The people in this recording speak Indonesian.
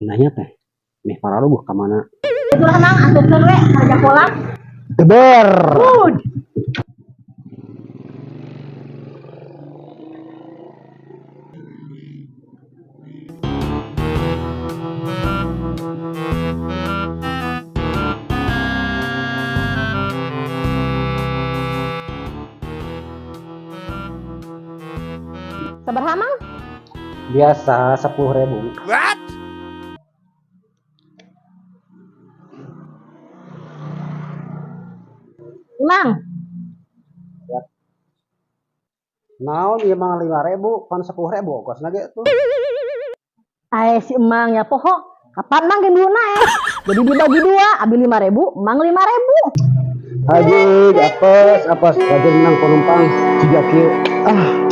Nanya teh, nih para rubuh kemana? Itu lah mang, atuh we kerja pulang. Geber. Good. Sabaraha mang? Biasa 10.000. Mang, Naon ieu mah 5.000, pan 10.000 ongkosna ge tuh. si emang ya poho. Kapan mang ge dulu naik? Jadi dibagi dua, abi 5.000, mang 5.000. Haji, apes, rajin menang penumpang 3 kieu.